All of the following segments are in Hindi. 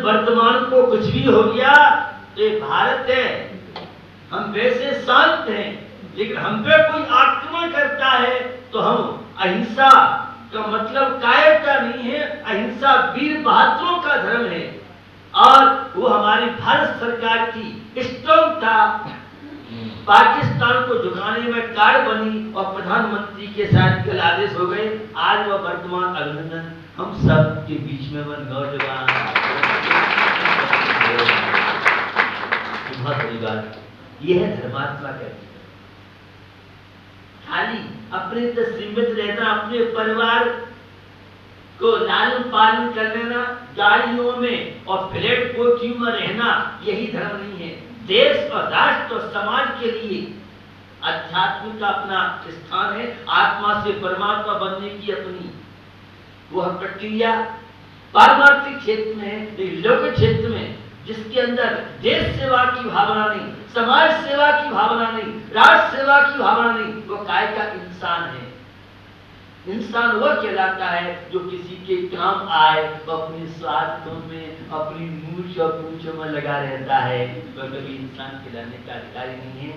वर्तमान को कुछ भी हो गया, ये भारत है, हम वैसे शांत हैं, लेकिन हम पे कोई आक्रमण करता है तो हम अहिंसा का मतलब कायरता नहीं है, अहिंसा वीर बहादुरों का धर्म है। और वो हमारी भारत सरकार की स्ट्रॉन्ग था, पाकिस्तान को झुकाने में कार बनी और प्रधानमंत्री के साथ कल आदेश हो गए। आज वह वर्तमान अभिनंदन हम सब के बीच में वन नौजवान बहुत बड़ी बात, यह है धर्मात्मा का। खाली अपने से सीमित रहना, अपने परिवार को लालन पालन कर लेना, गाड़ियों में और फ्लैट कोठियों में रहना, यही धर्म नहीं है। देश और राष्ट्र और समाज के लिए अध्यात्म का अपना स्थान है, आत्मा से परमात्मा बनने की अपनी वह प्रक्रिया पारमार्थिक क्षेत्र में है, लेकिन लौकिक क्षेत्र में जिसके अंदर देश सेवा की भावना नहीं, समाज सेवा की भावना नहीं, राष्ट्र सेवा की भावना नहीं, वो काय का इंसान है। इंसान वह कहलाता है जो किसी के काम आए तो अपने स्वार्थों में, अपनी मूछ और पूछों में लगा रहता है, तो कभी इंसान कहलाने का अधिकारी नहीं है।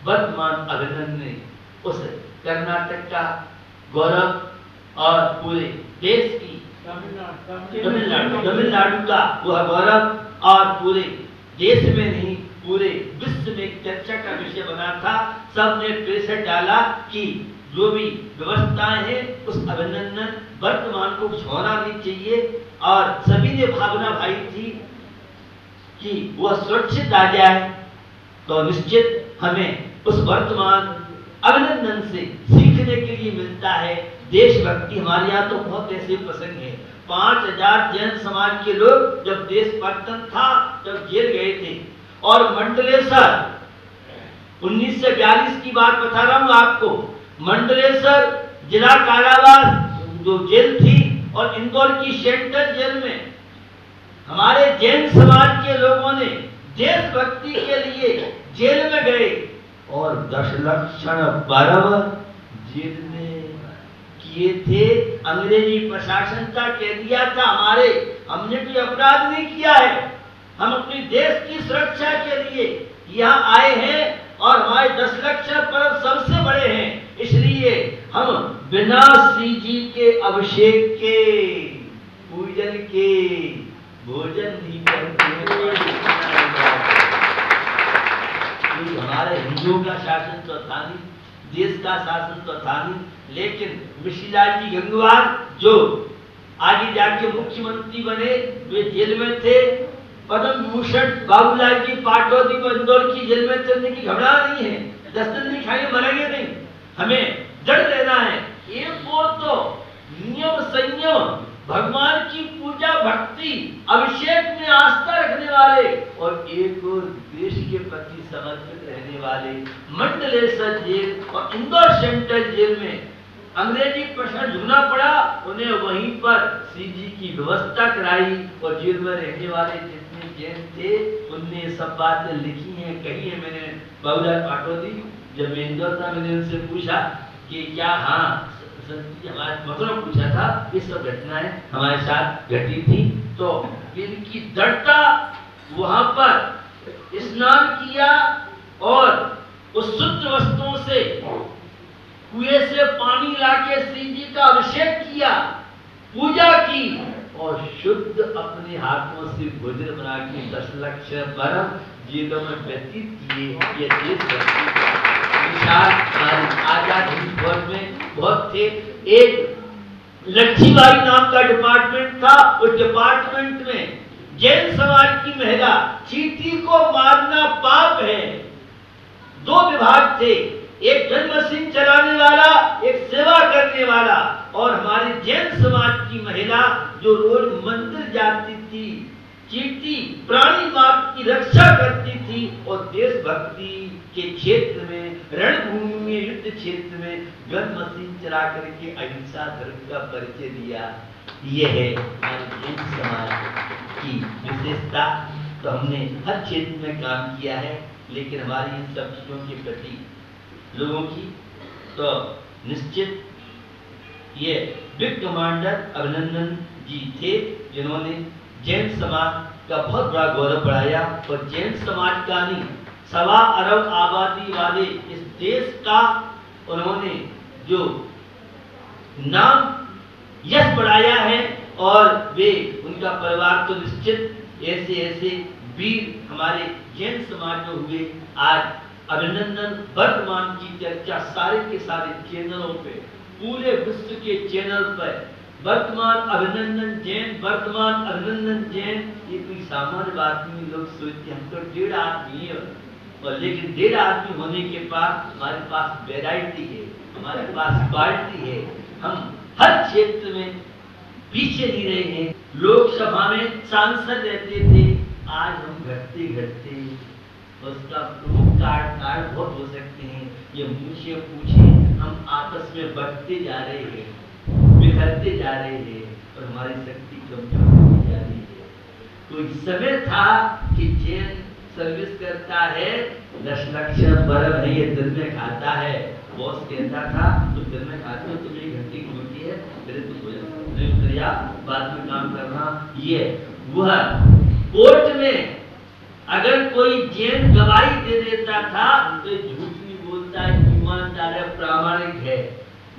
वर्तमान अभिनंदन ने उस कर्नाटक का गौरव और पूरे देश की तमिलनाडु का वह गौरव और पूरे देश में नहीं पूरे विश्व में चर्चा का विषय बना था। सबने प्रेशर डाला कि जो भी व्यवस्थाएं हैं उस अभिनंदन वर्तमान को छोड़ना नहीं चाहिए, और सभी ने भावना भाई थी कि वह सुरक्षित आ जाए। तो निश्चित हमें उस वर्तमान अभिनंदन से सीखने के लिए मिलता है देशभक्ति। हमारे यहाँ तो बहुत ऐसे प्रसंग है, 5000 जैन समाज के लोग जब देश पतन था तब जेल गए थे, और मंडलेश्वर 1942 की बात बता रहा हूँ आपको। मंडलेश्वर जिला कारावास जो जेल थी और इंदौर की सेंट्रल जेल में हमारे जैन समाज के लोगों ने देशभक्ति के लिए जेल में गए और 10 लक्षण पर्व जेल में किए थे। अंग्रेजी प्रशासन का कह दिया था हमने कोई अपराध नहीं किया है, हम अपनी देश की सुरक्षा के लिए यहाँ आए हैं और हमारे 10 लक्षण पर्व सबसे बड़े हैं, इसलिए हम बिना श्री जी के अभिषेक के पूजन के भोजन नहीं करते। हमारे हिंदुओं का शासन तो था नहीं, देश का शासन तो था नहीं, लेकिन मिश्रीलाल जी गंगवार जो आगे जाके मुख्यमंत्री बने वे जेल में थे। पद्म भूषण बाबूलाल जी पाटौदी को इंदौर की जेल में चलने की घबरा नहीं है, 10 दिन नहीं खाएंगे मरेंगे नहीं, हमें डर लेना है। एक और तो नियम संयम, भगवान की पूजा भक्ति अभिषेक में आस्था रखने वाले, और एक और देश के प्रति समर्पित रहने वाले मंडलेश्वर जेल और इंदौर सेंट्रल जेल में अंग्रेजी प्रशासन झुकना पड़ा, उन्हें वहीं पर श्री जी की व्यवस्था कराई और जेल में रहने वाले जितने जैन थे उनने सब बातें लिखी हैं, कही है। मैंने बाबूलाल पाटौदी जब मैं इंदौर था मैंने उनसे पूछा कि क्या हाँ हमारे मथुरा पूछा था, ये सब घटनाएं हमारे साथ घटी थी, तो इनकी दृढ़ता वहां पर स्नान किया और उस शुद्ध वस्तुओं से कुएं से पानी लाके श्री जी का अभिषेक किया, पूजा की और शुद्ध अपने हाथों से भोजन बना के 10 लक्ष पर्व जेलों में व्यतीत किए। ये देशभक्ति आजाद हिंद फौज में बहुत थे। एक लक्ष्मीबाई नाम का डिपार्टमेंट था, उस डिपार्टमेंट में जैन समाज की महिला चींटी को मारना पाप है। 2 विभाग थे, एक गन मशीन चलाने वाला, एक सेवा करने वाला, और हमारे जैन समाज की महिला जो रोज मंदिर जाती थी, चींटी प्राणी मार्ग की रक्षा करती थी और देशभक्ति के क्षेत्र में, रणभूमि में, युद्ध क्षेत्र में गन मशीन चला करके अहिंसा धर्म का परिचय दिया। यह है हमारे जैन समाज की विशेषता। तो हमने हर क्षेत्र में काम किया है, लेकिन हमारी इन सब चीजों के प्रति लोगों की तो निश्चित ये बिग कमांडर अभिनंदन जी थे, जिन्होंने जैन समाज का बहुत बड़ा गौरव बढ़ाया। और जैन समाज का नहीं, 1.25 अरब आबादी वाले इस देश का उन्होंने जो नाम यश बढ़ाया है। और वे उनका परिवार तो निश्चित ऐसे ऐसे वीर हमारे जैन समाज में हुए। आज अभिनंदन वर्तमान की चर्चा सारे के सारे चैनलों पे, पूरे विश्व के चैनल पर वर्तमान अभिनंदन जैन, वर्तमान अभिनंदन जैन। ये कोई सामान्य बात नहीं। लोग सोचते हम तो 1.5 आदमी है, और लेकिन 1.5 आदमी होने के बाद हमारे पास वैरायटी है, हमारे पास क्वालिटी है। हम हर क्षेत्र में पीछे नहीं रहे हैं। लोकसभा में सांसद रहते थे, आज हम घटते घटते उसका कार्ड बहुत हो सकते हैं। ये मुझसे पूछे, हम आपस में बढ़ते जा रहे हैं, बिखरते जा रहे हैं और हमारी शक्ति कमजोर होती जा रही है। कोई समय था कि जैन सर्विस करता है, 10 लाख बर्फ है, ये दिन में खाता है। बॉस कहता था तुम दिन में खाते हो, तुम 1 घंटे की ड्यूटी है, मेरे तुम नहीं उतरिया, बाद में काम करना। ये वह कोर्ट में अगर कोई जैन गवाही दे देता था तो झूठ नहीं बोलता, ईमानदार है, प्रामाणिक है।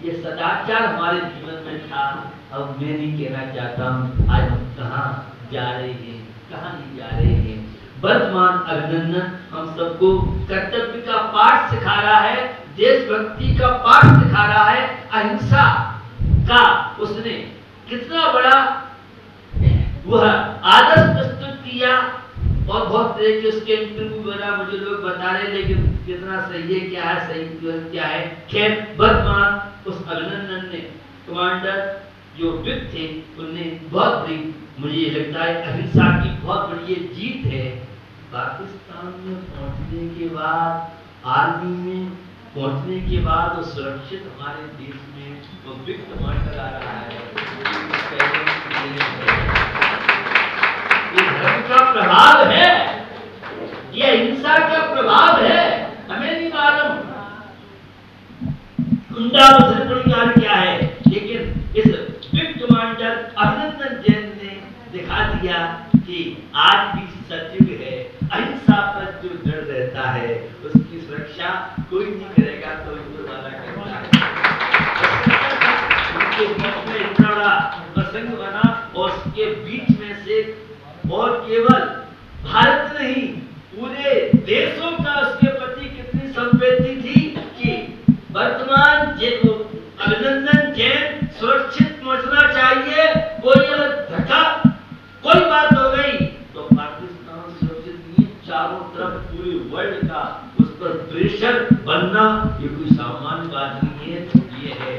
ये सदाचार हमारे जीवन में था। अब मैं नहीं कहना चाहता हूँ आज हम कहाँ जा रहे हैं, कहाँ नहीं जा रहे हैं। वर्तमान अभिनंदन हम सबको कर्तव्य का पाठ सिखा रहा है, देशभक्ति का पाठ सिखा रहा है, अहिंसा का उसने कितना बड़ा वह आदर्श प्रस्तुत किया। और बहुत तरह के उसके इंटरव्यू वगैरह मुझे लोग बता रहे, लेकिन कितना सही है, क्या है, सही क्या है। खैर वर्तमान उस अभिनंदन ने कमांडर जो विप थे उनने बहुत बड़ी, मुझे लगता है अहिंसा की बहुत बड़ी ये जीत है। पाकिस्तान में पहुंचने के बाद, आर्मी में पहुंचने के बाद वो सुरक्षित हमारे देश में वो विप कमांडर आ रहा है। ये धर्म का प्रभाव है, ये अहिंसा का प्रभाव है, हमें नहीं मालूम उनका कार्य क्या है, लेकिन इस विप कमांडर अभिनंदन जैन ने दिखा दिया कि आज भी सत्युग है। अहिंसा पर जो डर रहता है उसकी सुरक्षा कोई नहीं करेगा, तो ईश्वर वाला करता है। उनके बीच में इतना बड़ा प्रसंग बना और उसके बीच में से और केवल भारत नहीं पूरे देशों का उसके प्रति कितनी संवेदनी थी कि वर्तमान अभिनंदन जैन सुरक्षित पहुंचना चाहिए। कोई अगर धक्का कोई बात हो गई तो पाकिस्तान सुरक्षित नहीं, चारों तरफ पूरे वर्ल्ड का उस पर प्रेशर बनना ये कोई सामान्य बात नहीं है। ये है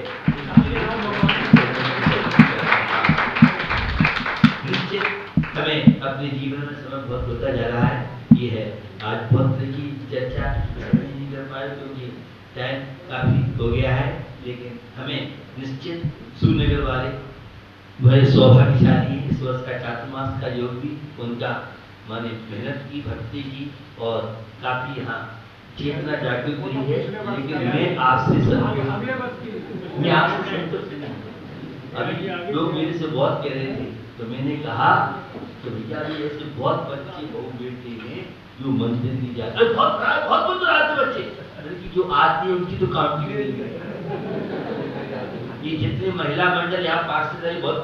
हमें अपने जीवन में समय बहुत होता जा रहा है। ये है आज बहुत तरह की चर्चा नहीं कर पाए क्योंकि टाइम काफी हो गया है, लेकिन हमें निश्चित सूर्यनगर वाले बड़े सौभाग्यशाली हैं। इस वर्ष का चातुर्मास का योग भी उनका माने मेहनत की, भक्ति की और काफी यहाँ चेतना जागृत हुई है। लेकिन मैं आपसे संतुष्ट नहीं। अभी लोग मेरे से बहुत कह रहे थे, तो मैंने कहा तो भैया ये ऐसे बहुत बच्चे बहु बेटे हैं जो मंदिर नहीं जाते, बहुत बुद्ध आते बच्चे, जो आते हैं उनकी तो काउंटिंग नहीं है। ये जितने महिला मंडल यहाँ पार्षद है बहुत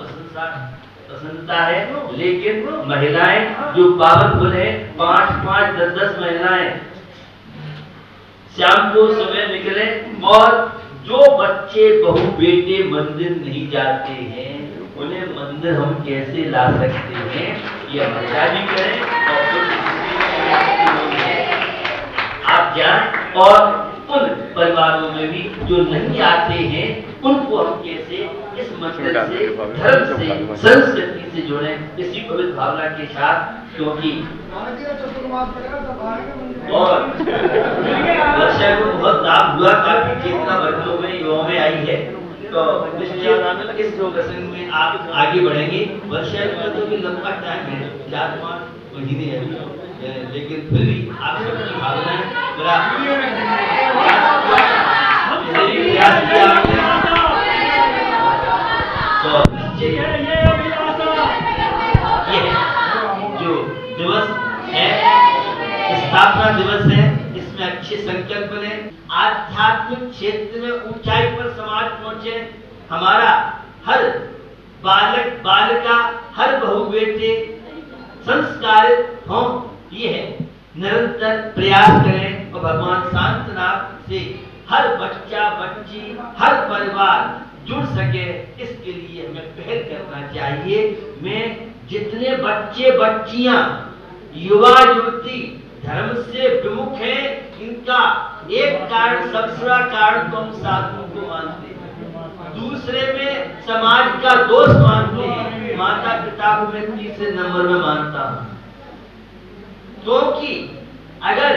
प्रसन्नता है, लेकिन महिलाएं जो पावरफुल है 5-5, 10-10 महिलाएं शाम को सुबह निकले। और जो बच्चे बहु बेटे मंदिर नहीं जाते हैं उन्हें मंदिर हम कैसे ला सकते हैं, ये महिला भी करें और आप जाएं। और उन परिवारों में भी जो नहीं आते हैं उनको हम कैसे इस मंदिर से, धर्म से, संस्कृति से जोड़ें, इसी पवित्र भावना के साथ। क्योंकि और वर्षा को बहुत लाभ हुआ, काफी चेतना बच्चों में, युवाओं में आई है। तो इस प्रसंग में आप आगे बढ़ेंगे। वर्षा का तो भी लंबा टाइम है, 4-5 महीने है, लेकिन फिर भी आप सबकी भावनाएं बड़ा प्रयास किया तो ये है जो आध्यात्मिक क्षेत्र में ऊंचाई पर समाज पहुंचे, हमारा हर बालक बालिका, हर बहू बेटे संस्कारित हों, ये है निरंतर प्रयास करें। और भगवान शांतनाथ से हर बच्चा बच्ची, हर परिवार जुड़ सके, इसके लिए हमें पहल करना चाहिए। मैं जितने बच्चे बच्चियां, युवा युवती धर्म से विमुख हैं, इनका एक कारण, सबसे बड़ा कारण तो हम साधुओं को मानते हैं, दूसरे में समाज का दोष मानते हैं, माता पिता को मैं तीसरे नंबर में मानता हूं। क्योंकि अगर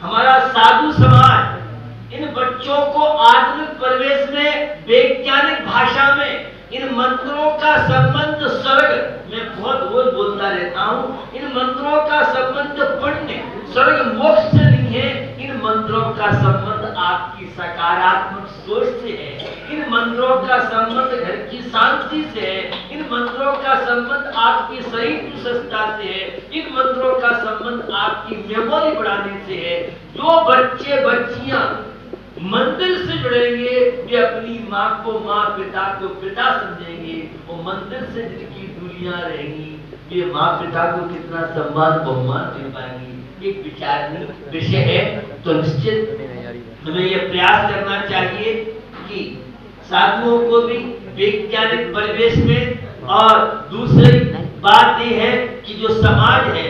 हमारा साधु समाज इन बच्चों को आत्मिक परिवेश में, वैज्ञानिक भाषा में इन मंत्रों का संबंध स्वर्ग, मैं बहुत रोज बोलता रहता हूँ, इन मंत्रों का संबंध पुण्य स्वर्ग मोक्ष से नहीं है, इन मंत्रों का संबंध आपकी सकारात्मक सोच से है, इन मंत्रों का संबंध घर की शांति से है, इन मंत्रों का संबंध आपकी शरीर की स्वस्थता से है, इन मंत्रों का संबंध आपकी मेमोरी बढ़ाने से है। जो बच्चे बच्चियां मंदिर से जुड़ेंगे, वे अपनी माँ को माँ, पिता को पिता समझेंगे, और मंदिर से जिनकी दूरियां रहेंगी, वे माँ पिता को कितना सम्मान बहुमान दे पाएंगे। एक विचार विषय है, तो निश्चित हमें यह प्रयास करना चाहिए कि साधुओं को भी वैज्ञानिक परिवेश में, और दूसरी बात यह है कि जो समाज है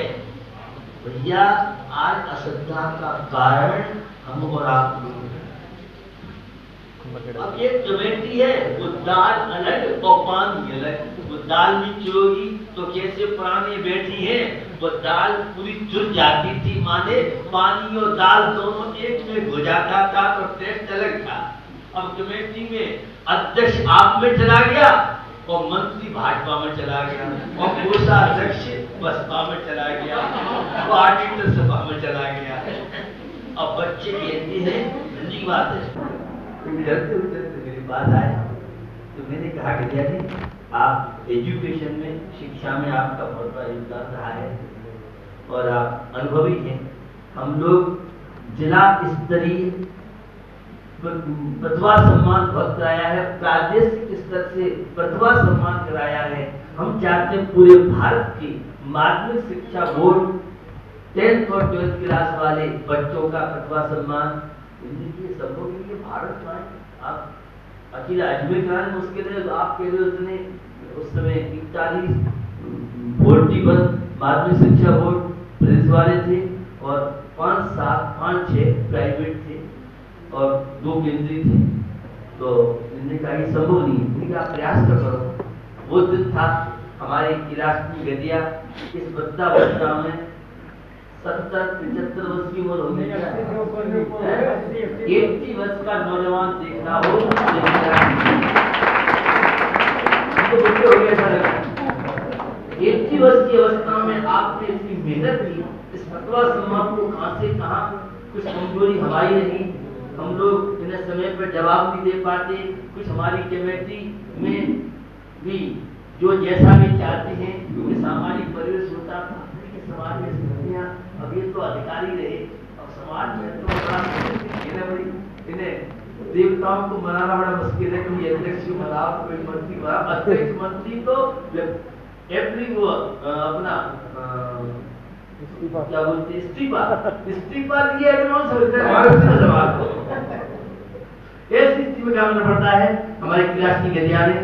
भैया, आज अश्रद्धा का कारण हम और आप लोग। अब एक कमेटी है, वो दाल अलग और पानी अलग, वो दाल भी चुरोगी तो कैसे पुरानी बैठी है, वो दाल पूरी चुर जाती थी, माने पानी और दाल दोनों एक में हो जाता था, तो टेस्ट अलग था। अब कमेटी में अध्यक्ष आप में चला गया, और मंत्री भाजपा में चला गया, और कोषाध्यक्ष बसपा में चला गया, पार्टी सभा में चला गया। अब बच्चे कहते हैं, नई बात है, मेरी बात आया तो मैंने कहा कि जी आप एजुकेशन में, शिक्षा में आपका बहुत बड़ा योगदान रहा है और आप अनुभवी हैं। हम लोग जिला स्तरीय प्रतिभा सम्मान बहुत कराया है, प्रादेशिक स्तर से प्रतिभा सम्मान कराया है। हम चाहते हैं पूरे भारत की माध्यमिक शिक्षा बोर्ड 10th और 12th क्लास वाले बच्चों का प्रतिभा सम्मान सबों के लिए भारत में। आप अकेला अजमेर कराने मुश्किल है, आप कह रहे हो उतने उस समय 41 माध्यमिक शिक्षा बोर्ड प्रेस वाले थे, और 5-6 प्राइवेट थे, और 2 केंद्रीय थे। तो इन्होंने कहा कि संभव नहीं है, लेकिन आप प्रयास तो करो। वो दिन था हमारे क्लास की गदिया इस वृद्धावस्था में 70-75 वर्ष की उम्र होगी, 80 वर्ष का नौजवान देखना हो तो बच्चे हो गए, ऐसा लगता 80 वर्ष की अवस्था में आपने इतनी मेहनत की, इस प्रतिभा सम्मान को कहां से कहां, कुछ कमजोरी हमारी रही, हम लोग इन्हें समय पर जवाब नहीं दे पाते, कुछ हमारी कमेटी में भी जो जैसा भी चाहते हैं, क्योंकि सामाजिक परिवेश होता था, समाज में स्थितियां, अब ये तो अधिकारी रहे, अब समाज में तो बड़ा इन्हें देवताओं को मनाना बड़ा मुश्किल है, कोई अध्यक्ष को मनाओ, कोई मंत्री मनाओ, अध्यक्ष मंत्री तो एवरी वो अपना क्या बोलते इस्तीफा ये एडवांस होता है हमारे से सवाल को ऐसी स्थिति में काम करना पड़ता है। हमारे क्लास की गदिया ने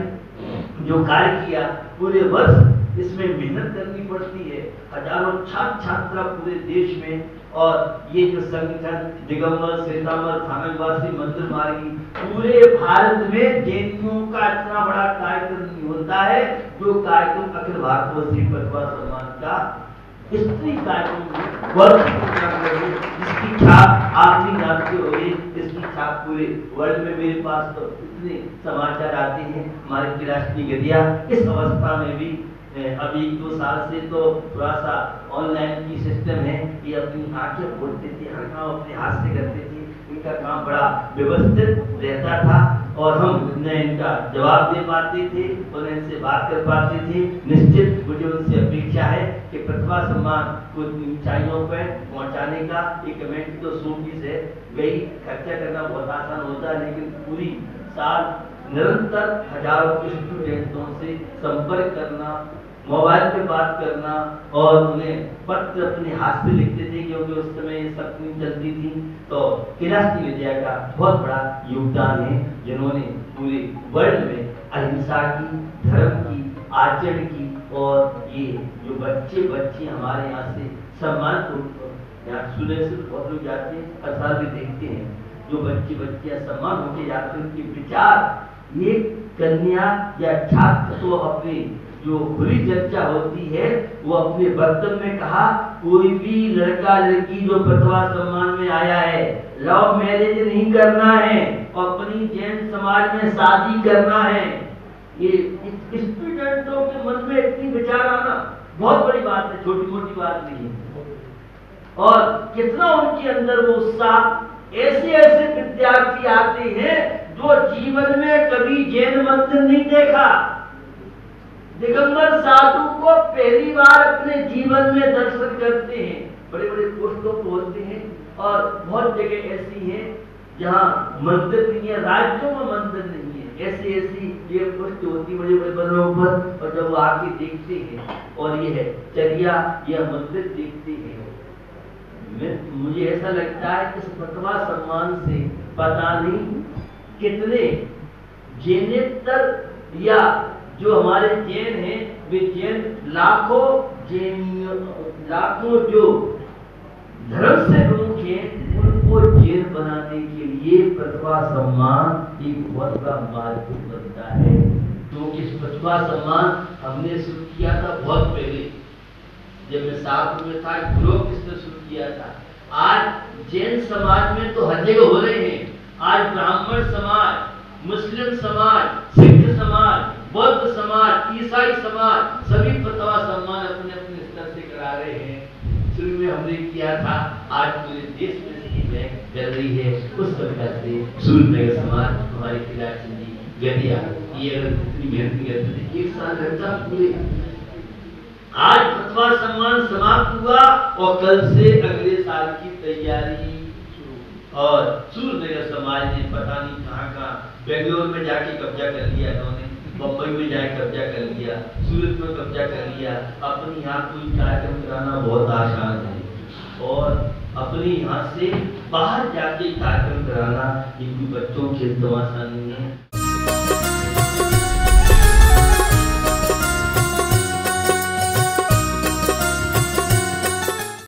जो कार्य किया, पूरे वर्ष इसमें मेहनत करनी पड़ती है, हजारों छात्र छात्रा पूरे देश में, और ये जो संगठन दिगंबर श्वेतांबर थानावासी मंदिर मार्गी पूरे भारत में जैनियों का इतना बड़ा कार्यक्रम नहीं होता है जो कार्यक्रम अखिल भारतीय प्रतिभा सम्मान का स्त्री कार्यक्रम जिसकी छाप आप भी जानते होंगे, इसकी छाप पूरे वर्ल्ड में, मेरे पास तो इतने समाचार आते हैं। हमारे क्लास की गदिया इस अवस्था में भी अभी 2 साल से तो थोड़ा सा ऑनलाइन की सिस्टम है, ये अपनी आंखें खोलते थे, हर काम अपने हाथ से करते थे, इनका काम बड़ा व्यवस्थित रहता था, और हम न इनका जवाब दे पाते थे और इनसे बात कर पाते थे। निश्चित मुझे उनसे अपेक्षा है कि प्रतिभा सम्मान को ऊंचाइयों पर पहुंचाने का एक कमेटी तो शोपीस है, वही खर्चा करना बहुत आसान होता है, लेकिन पूरी साल निरंतर हजारों स्टूडेंटों से संपर्क करना, मोबाइल पे बात करना और उन्हें पत्र अपने हाथ से लिखते थे, क्योंकि उस समय ये सब चलती थी। तो किलास्टी विद्या का बहुत बड़ा योगदान है, जिन्होंने पूरे वर्ल्ड में अहिंसा की, धर्म की, आचरण की, और ये जो बच्चे बच्ची हमारे यहाँ से सम्मान को यहाँ सुने से बहुत लोग जाते हैं, असार भी देखते हैं, जो बच्चे बच्चियां सम्मान होके जाते हैं, उनके विचार, ये कन्या या छात्र तो अपनी जो खुली चर्चा होती है वो अपने वक्तव्य में कहा, कोई भी लड़का लड़की जो प्रतिभा सम्मान में आया है, लव मैरिज नहीं करना है, अपनी जैन समाज में शादी करना है। ये स्टूडेंटों के मन में इतनी विचार आना बहुत बड़ी बात है, छोटी मोटी बात नहीं है। और कितना उनके अंदर वो उत्साह, ऐसे ऐसे विद्यार्थी आते हैं जो जीवन में कभी जैन मंदिर नहीं देखा, दिगंबर साधु को पहली बार अपने जीवन में दर्शन करते हैं, बड़े बड़े पोस्टों पर होते हैं। और बहुत जगह ऐसी है जहाँ मंदिर नहीं है, राज्यों में मंदिर नहीं है, ऐसी ऐसी ये पोस्ट होती बड़े बड़े बलों पर, और जब वो आके देखते हैं और ये है चर्या, यह मंदिर देखते हैं, मुझे ऐसा लगता है कि इस प्रतिभा सम्मान से पता नहीं कितने जैनेतर या जो हमारे जैन हैं, वे जैन लाखों जो धर्म से प्रमुख हैं, उनको जैन बनाने के लिए प्रतिभा सम्मान एक बहुत बड़ा माध्यम बनता है। तो इस प्रतिभा सम्मान हमने शुरू किया था बहुत पहले, जब मैं साथ में था, ग्रुप इसने शुरू किया था। आज जैन समाज में तो हर जगह हो रहे हैं, आज ब्राह्मण समाज, मुस्लिम समाज, सिख समाज, बौद्ध समाज, ईसाई समाज, सभी प्रतिभा सम्मान अपने अपने स्तर से करा रहे हैं। शुरू में हमने किया था, आज पूरे देश में इसकी महक चल रही है। उस प्रकार से सूर्यनगर समाज, हमारे खिलाड़ी जी गदिया, ये अगर इतनी मेहनत करते थे, एक साल रहता पूरे। आज प्रतिभा सम्मान समाप्त हुआ और कल से अगले साल की तैयारी शुरू। और सूर्यनगर समाज ने पता नहीं कहाँ बेंगलोर में जाके कब्जा कर लिया, इन्होंने बम्बई में जाके कब्जा कर लिया, सूरत में कब्जा कर लिया। अपने यहाँ कोई कार्यक्रम कराना बहुत आसान है, और अपने यहाँ से बाहर जाके कार्यक्रम कराना ये कोई बच्चों के तमाशा नहीं है।